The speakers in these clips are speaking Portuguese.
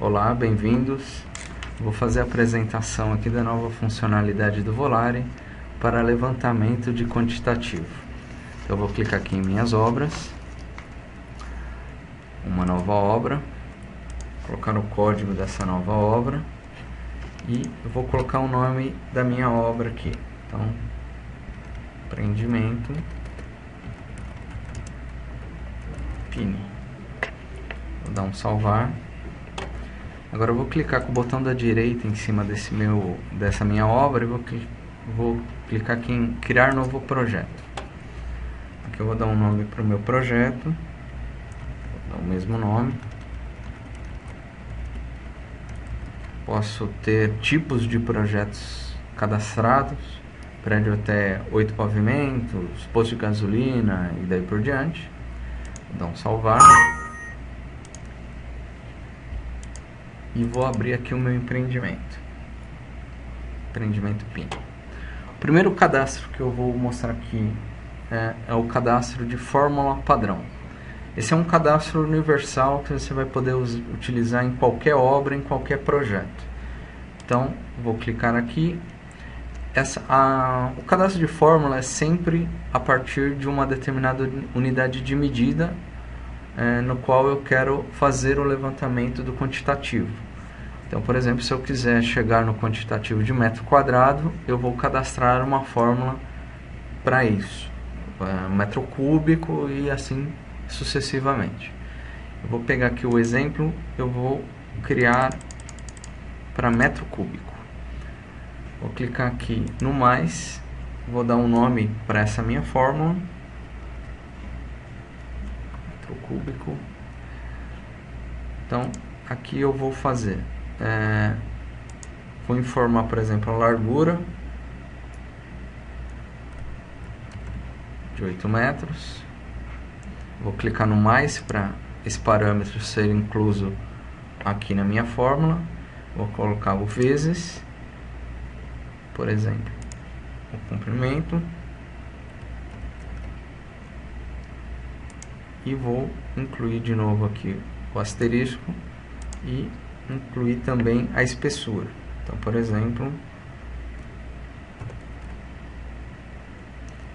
Olá, bem-vindos. Vou fazer a apresentação aqui da nova funcionalidade do Volare para levantamento de quantitativo. Então, eu vou clicar aqui em minhas obras, uma nova obra, colocar o código dessa nova obra e eu vou colocar o nome da minha obra aqui. Então, empreendimento Pini. Vou dar um salvar. Agora eu vou clicar com o botão da direita em cima dessa minha obra e vou clicar aqui em criar novo projeto. Aqui eu vou dar um nome para o meu projeto, vou dar o mesmo nome. Posso ter tipos de projetos cadastrados, prédio até 8 pavimentos, posto de gasolina e daí por diante. Vou dar um salvar. E vou abrir aqui o meu empreendimento. Empreendimento Pini. O primeiro cadastro que eu vou mostrar aqui é o cadastro de fórmula padrão. Esse é um cadastro universal que você vai poder utilizar em qualquer obra, em qualquer projeto. Então, vou clicar aqui. O cadastro de fórmula é sempre a partir de uma determinada unidade de medida, no qual eu quero fazer o levantamento do quantitativo. Então, por exemplo, se eu quiser chegar no quantitativo de metro quadrado, eu vou cadastrar uma fórmula para isso, metro cúbico e assim sucessivamente. Eu vou pegar aqui o exemplo, eu vou criar para metro cúbico. Vou clicar aqui no mais, vou dar um nome para essa minha fórmula. Cúbico. Então aqui eu vou fazer vou informar, por exemplo, a largura de 8 metros. Vou clicar no mais para esse parâmetro ser incluso aqui na minha fórmula. Vou colocar o vezes, por exemplo, o comprimento. E vou incluir de novo aqui o asterisco e incluir também a espessura. Então, por exemplo,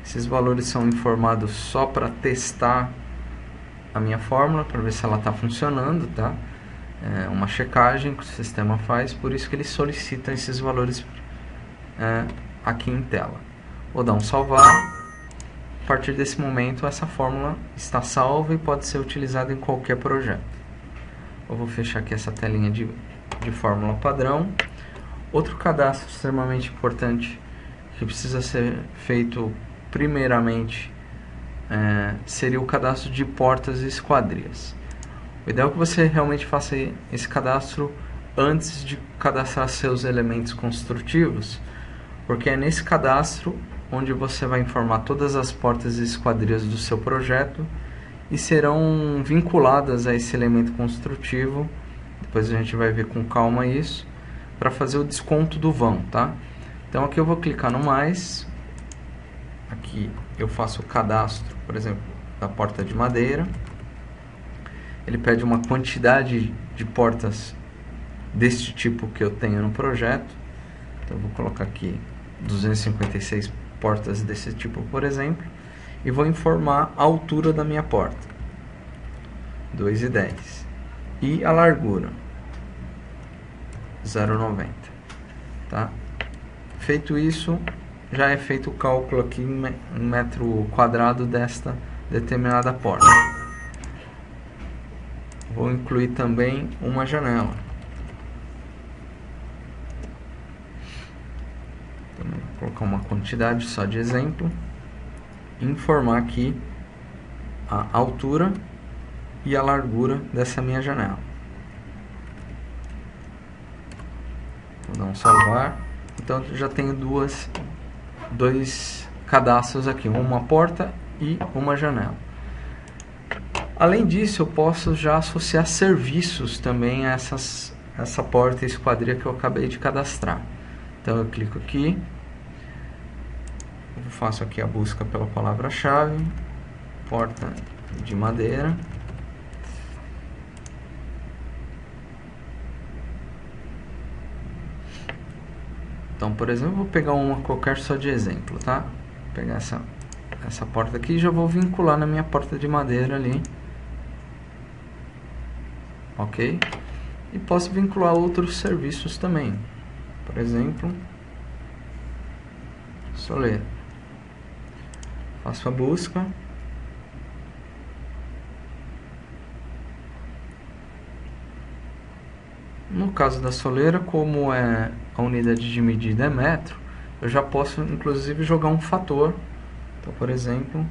esses valores são informados só para testar a minha fórmula, para ver se ela está funcionando, tá? É uma checagem que o sistema faz, por isso que ele solicita esses valores aqui em tela. Vou dar um salvar. A partir desse momento, essa fórmula está salva e pode ser utilizada em qualquer projeto. Eu vou fechar aqui essa telinha de fórmula padrão. Outro cadastro extremamente importante que precisa ser feito primeiramente seria o cadastro de portas e esquadrias. O ideal é que você realmente faça esse cadastro antes de cadastrar seus elementos construtivos, porque é nesse cadastro onde você vai informar todas as portas e esquadrias do seu projeto e serão vinculadas a esse elemento construtivo. Depois a gente vai ver com calma isso, para fazer o desconto do vão, tá? Então aqui eu vou clicar no mais, aqui eu faço o cadastro, por exemplo, da porta de madeira. Ele pede uma quantidade de portas deste tipo que eu tenho no projeto. Então eu vou colocar aqui 256 portas desse tipo, por exemplo, e vou informar a altura da minha porta, 2,10, e a largura, 0,90, tá? Feito isso, já é feito o cálculo aqui em metro quadrado desta determinada porta. Vou incluir também uma janela. Vou colocar uma quantidade só de exemplo, informar aqui a altura e a largura dessa minha janela. Vou dar um salvar. Então já tenho dois cadastros aqui, uma porta e uma janela. Além disso, eu posso já associar serviços também a essa porta e esquadria que eu acabei de cadastrar. Então eu clico aqui, eu faço aqui a busca pela palavra-chave, porta de madeira, Então, por exemplo, vou pegar uma qualquer só de exemplo, tá? Vou pegar essa porta aqui e já vou vincular na minha porta de madeira ali. Ok? E posso vincular outros serviços também. Por exemplo, soleira. Faço a busca. No caso da soleira, como a unidade de medida é metro, eu já posso inclusive jogar um fator. Então, por exemplo,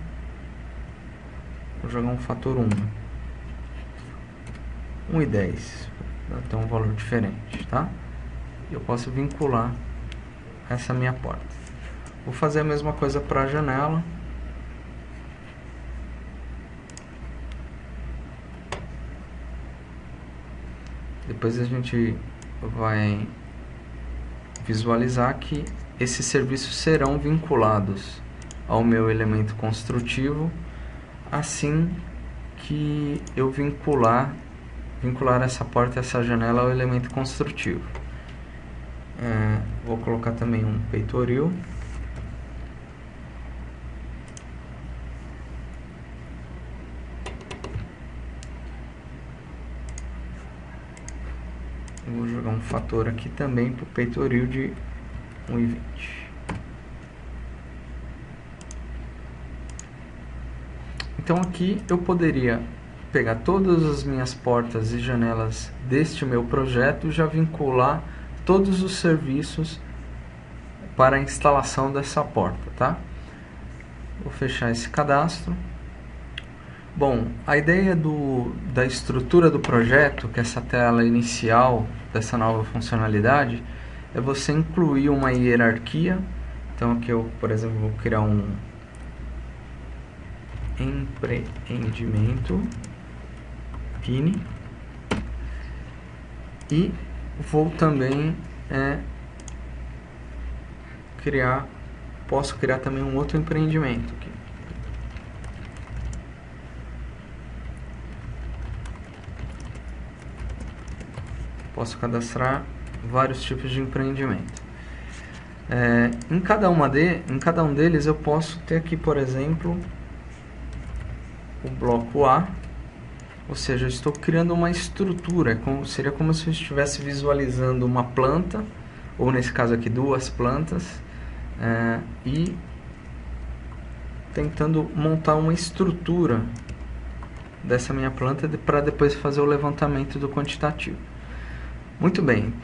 vou jogar um fator 1. 1,10. Vai ter um valor diferente, tá? Eu posso vincular essa minha porta. Vou fazer a mesma coisa para a janela. Depois a gente vai visualizar que esses serviços serão vinculados ao meu elemento construtivo assim que eu vincular essa porta e essa janela ao elemento construtivo. Vou colocar também um peitoril. Vou jogar um fator aqui também para o peitoril de 1,20. Então aqui eu poderia pegar todas as minhas portas e janelas deste meu projeto e já vincular todos os serviços para a instalação dessa porta, tá? Vou fechar esse cadastro. Bom, a ideia da estrutura do projeto, que é essa tela inicial dessa nova funcionalidade, é você incluir uma hierarquia. Então aqui eu, por exemplo, vou criar um empreendimento PIN e vou também posso criar também um outro empreendimento aqui. Posso cadastrar vários tipos de empreendimento. Em cada um deles eu posso ter aqui, por exemplo, o bloco A, ou seja, eu estou criando uma estrutura, seria como se eu estivesse visualizando uma planta, ou nesse caso aqui 2 plantas, e tentando montar uma estrutura dessa minha planta para depois fazer o levantamento do quantitativo. Muito bem,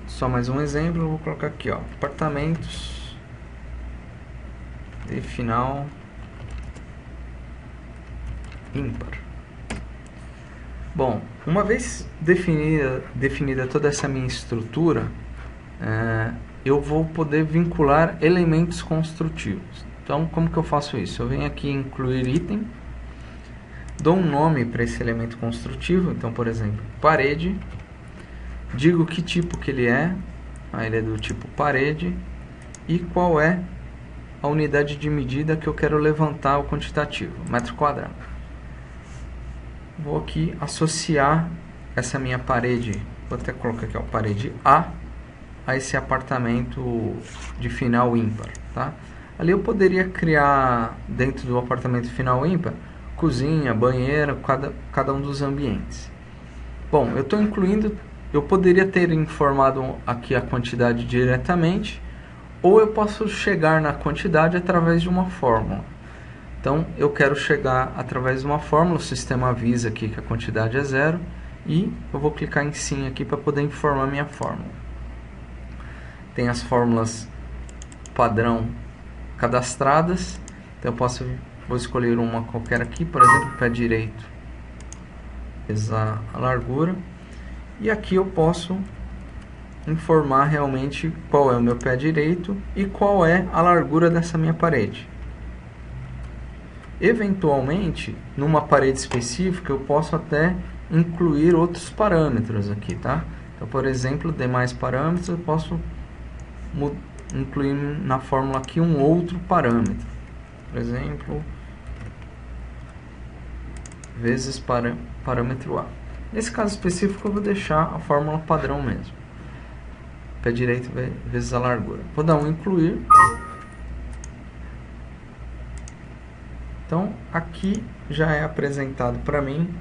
só mais um exemplo, eu vou colocar aqui, ó, apartamentos e final ímpar. Bom, uma vez definida toda essa minha estrutura, eu vou poder vincular elementos construtivos. Então, como que eu faço isso? Eu venho aqui em incluir item, dou um nome para esse elemento construtivo, então, por exemplo, parede, digo que tipo que ele é, ele é do tipo parede, e qual é a unidade de medida que eu quero levantar o quantitativo, metro quadrado. Vou aqui associar essa minha parede, vou até colocar aqui, ó, parede A esse apartamento de final ímpar, tá? Ali eu poderia criar, dentro do apartamento final ímpar, cozinha, banheiro, cada um dos ambientes. Bom, eu estou incluindo, eu poderia ter informado aqui a quantidade diretamente, ou eu posso chegar na quantidade através de uma fórmula. Então, eu quero chegar através de uma fórmula, o sistema avisa aqui que a quantidade é 0, e eu vou clicar em sim aqui para poder informar minha fórmula. Tem as fórmulas padrão cadastradas, então eu vou escolher uma qualquer aqui, por exemplo, pé direito, pesar a largura, e aqui eu posso informar realmente qual é o meu pé direito e qual é a largura dessa minha parede. Eventualmente, numa parede específica, eu posso até incluir outros parâmetros aqui, tá? Então, por exemplo, demais parâmetros, eu posso incluir na fórmula aqui um outro parâmetro. Por exemplo, vezes parâmetro A. Nesse caso específico, eu vou deixar a fórmula padrão mesmo. pé direito vezes a largura. Vou dar um incluir. Então, aqui já é apresentado para mim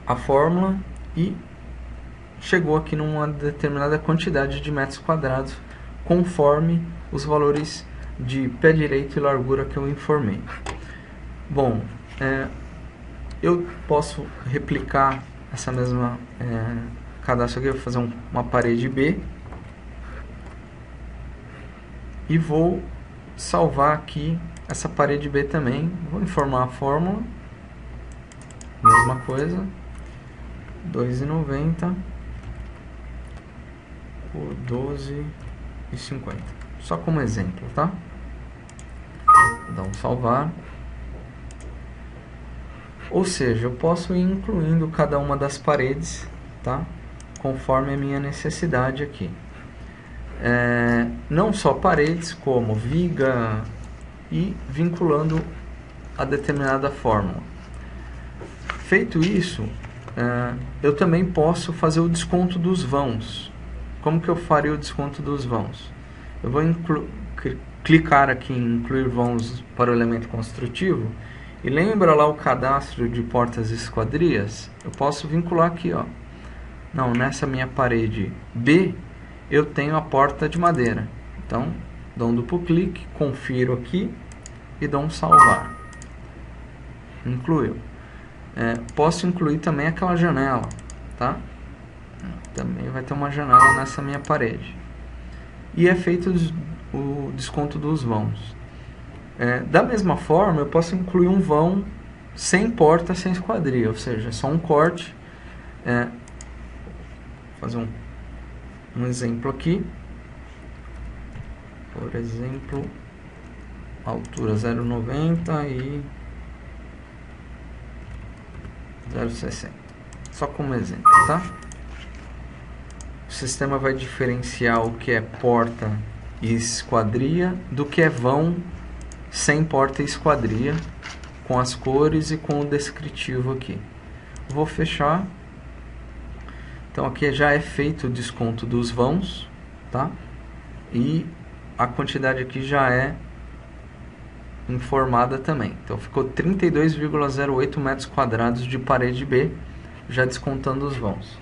a fórmula e chegou aqui numa determinada quantidade de metros quadrados conforme os valores de pé direito e largura que eu informei. Bom, eu posso replicar essa mesma cadastro aqui, eu vou fazer uma parede B e vou salvar aqui essa parede B também. Vou informar a fórmula, mesma coisa, 2,90 por 12,50, só como exemplo, tá? Vou dar um salvar. Ou seja, eu posso ir incluindo cada uma das paredes, tá? Conforme a minha necessidade aqui. Não só paredes, como viga e vinculando a determinada fórmula. Feito isso, eu também posso fazer o desconto dos vãos. Como que eu faria o desconto dos vãos? Eu vou clicar aqui em incluir vãos para o elemento construtivo e lembra lá o cadastro de portas e esquadrias? Eu posso vincular aqui, ó. Não, nessa minha parede B eu tenho a porta de madeira. Então, dou um duplo clique, confiro aqui e dou um salvar. Incluiu. Posso incluir também aquela janela, tá? Também vai ter uma janela nessa minha parede. E é feito o desconto dos vãos. Da mesma forma, eu posso incluir um vão sem porta, sem esquadria, ou seja, só um corte. Vou fazer um exemplo aqui. Por exemplo, altura 0,90 e 0,60. Só como exemplo, tá? O sistema vai diferenciar o que é porta e esquadria do que é vão sem porta e esquadria, com as cores e com o descritivo aqui. Vou fechar. Então aqui já é feito o desconto dos vãos, tá? E a quantidade aqui já é informada também. Então ficou 32,08 metros quadrados de parede B, já descontando os vãos.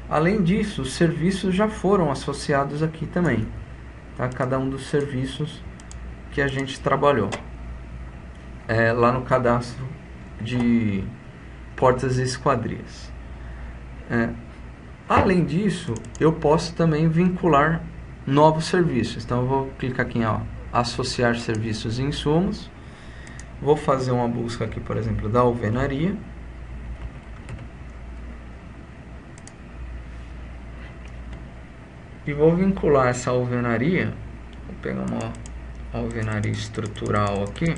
Além disso, os serviços já foram associados aqui também, tá? Cada um dos serviços que a gente trabalhou lá no cadastro de portas e esquadrias. Além disso, eu posso também vincular novos serviços. Então eu vou clicar aqui em associar serviços e insumos. Vou fazer uma busca aqui, por exemplo, da alvenaria. E vou vincular essa alvenaria. Vou pegar uma alvenaria estrutural aqui.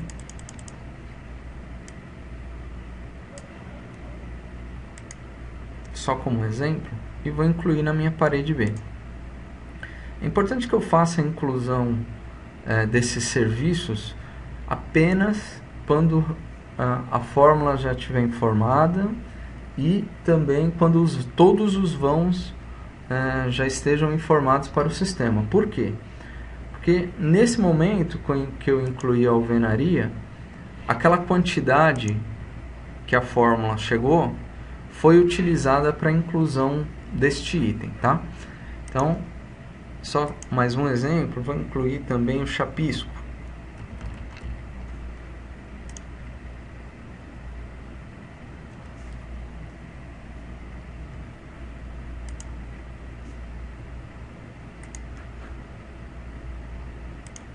Só como exemplo. E vou incluir na minha parede B. É importante que eu faça a inclusão desses serviços apenas quando a fórmula já estiver informada e também quando todos os vãos já estejam informados para o sistema. Por quê? Porque nesse momento que eu incluí a alvenaria, aquela quantidade que a fórmula chegou foi utilizada para a inclusão deste item, tá? Então, só mais um exemplo, vou incluir também o chapisco.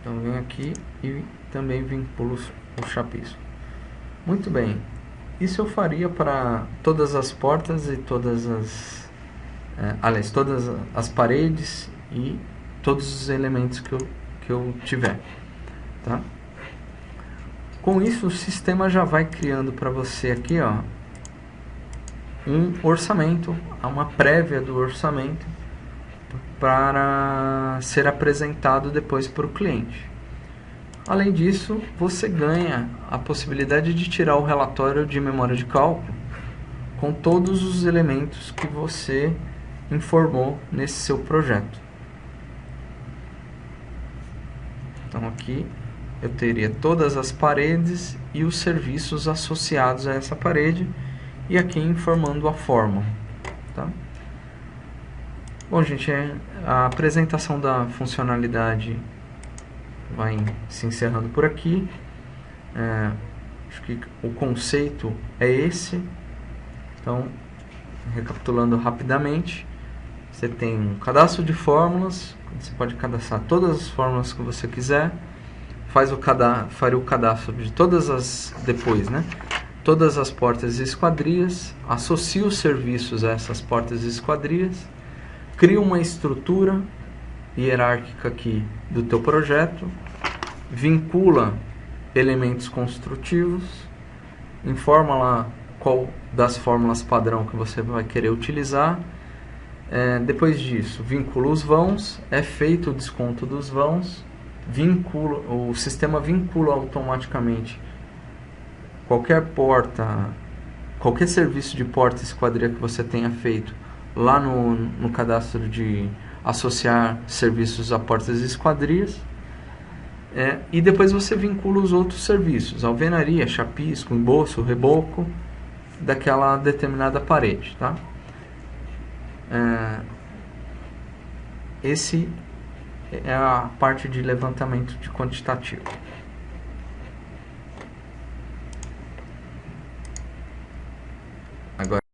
Então, venho aqui e também vinculo o chapisco. Muito bem. Isso eu faria para todas as portas e todas as paredes e todos os elementos que eu tiver, tá? Com isso, o sistema já vai criando para você aqui, um orçamento, uma prévia do orçamento para ser apresentado depois para o cliente. Além disso, você ganha a possibilidade de tirar o relatório de memória de cálculo com todos os elementos que você informou nesse seu projeto. Então aqui eu teria todas as paredes e os serviços associados a essa parede, e aqui informando a fórmula, tá? Bom, gente, a apresentação da funcionalidade vai se encerrando por aqui. Acho que o conceito é esse. Então, recapitulando rapidamente, você tem um cadastro de fórmulas, você pode cadastrar todas as fórmulas que você quiser, faria o cadastro de todas as, depois, né? Todas as portas e esquadrias, associa os serviços a essas portas e esquadrias, cria uma estrutura hierárquica aqui do teu projeto, vincula elementos construtivos, informa lá qual das fórmulas padrão que você vai querer utilizar. Depois disso, vincula os vãos, é feito o desconto dos vãos, o sistema vincula automaticamente qualquer porta, qualquer serviço de porta e esquadria que você tenha feito lá no cadastro de associar serviços a portas e esquadrias. E depois você vincula os outros serviços, alvenaria, chapisco, embolso, reboco daquela determinada parede, tá? Esse é a parte de levantamento de quantitativo. Agora